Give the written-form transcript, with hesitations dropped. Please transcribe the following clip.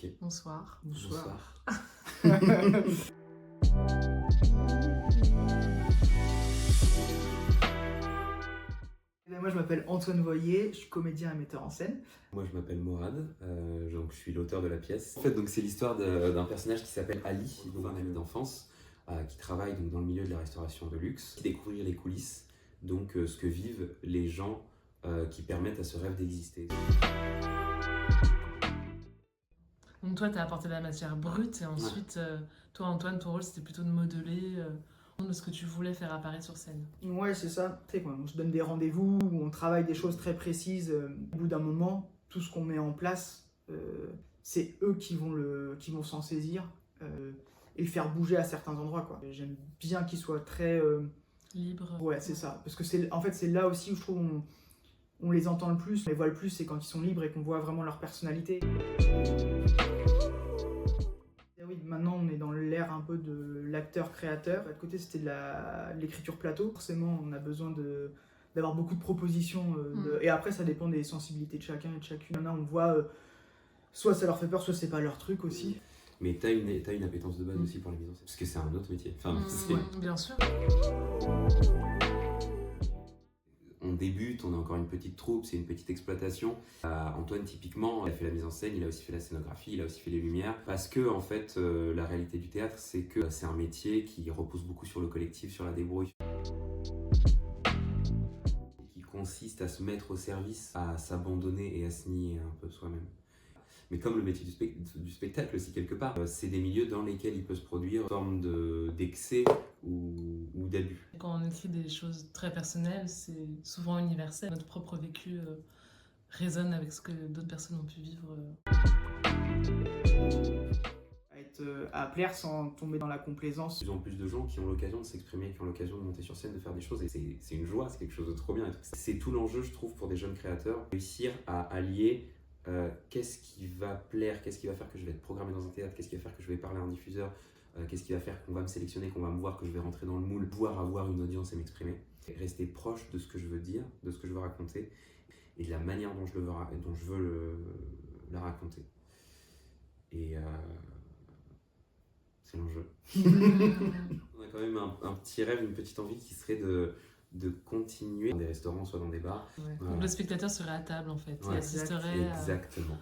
Ok. Bonsoir. Bonsoir. Moi, je m'appelle Antoine Voyer, je suis comédien et metteur en scène. Moi, je m'appelle Morad, donc je suis l'auteur de la pièce. En fait, donc c'est l'histoire d'un personnage qui s'appelle Ali, donc un ami d'enfance, qui travaille donc dans le milieu de la restauration de luxe, qui découvrir les coulisses, donc ce que vivent les gens qui permettent à ce rêve d'exister. Donc toi, tu as apporté la matière brute et ensuite, toi Antoine, ton rôle c'était plutôt de modeler de ce que tu voulais faire apparaître sur scène. Ouais, c'est ça. Tu sais, on se donne des rendez-vous, où on travaille des choses très précises. Au bout d'un moment, tout ce qu'on met en place, c'est eux qui vont s'en saisir et le faire bouger à certains endroits, quoi. J'aime bien qu'ils soient très... Libre. Ouais, c'est ça. Parce que c'est là aussi où je trouve on les entend le plus, on les voit le plus, c'est quand ils sont libres et qu'on voit vraiment leur personnalité. Et oui, maintenant on est dans l'ère un peu de l'acteur-créateur. De côté c'était de l'écriture plateau. Forcément on a besoin d'avoir beaucoup de propositions. Et après ça dépend des sensibilités de chacun et de chacune. Maintenant on voit, soit ça leur fait peur, soit c'est pas leur truc aussi. Mais t'as une appétence de base aussi pour la mise en scène, parce que c'est un autre métier. Enfin, Bien sûr. On débute, on a encore une petite troupe, c'est une petite exploitation. Antoine, typiquement, il a fait la mise en scène, il a aussi fait la scénographie, il a aussi fait les lumières. Parce que, en fait, la réalité du théâtre, c'est que c'est un métier qui repose beaucoup sur le collectif, sur la débrouille. Qui consiste à se mettre au service, à s'abandonner et à se nier un peu soi-même. Mais comme le métier du spectacle aussi, quelque part, c'est des milieux dans lesquels il peut se produire une forme d'excès ou d'abus. Quand on écrit des choses très personnelles, c'est souvent universel. Notre propre vécu résonne avec ce que d'autres personnes ont pu vivre. À plaire sans tomber dans la complaisance. De plus en plus de gens qui ont l'occasion de s'exprimer, qui ont l'occasion de monter sur scène, de faire des choses, et c'est une joie, c'est quelque chose de trop bien. C'est tout l'enjeu, je trouve, pour des jeunes créateurs, réussir à allier qu'est-ce qui va plaire, qu'est-ce qui va faire que je vais être programmé dans un théâtre, qu'est-ce qui va faire que je vais parler à un diffuseur, qu'est-ce qui va faire qu'on va me sélectionner, qu'on va me voir, que je vais rentrer dans le moule, pouvoir avoir une audience et m'exprimer, rester proche de ce que je veux dire, de ce que je veux raconter, et de la manière dont je veux la raconter. Et c'est l'enjeu. On a quand même un petit rêve, une petite envie qui serait de continuer dans des restaurants, soit dans des bars. Ouais. Donc le spectateur serait à table en fait, Ouais, il assisterait. Exactement.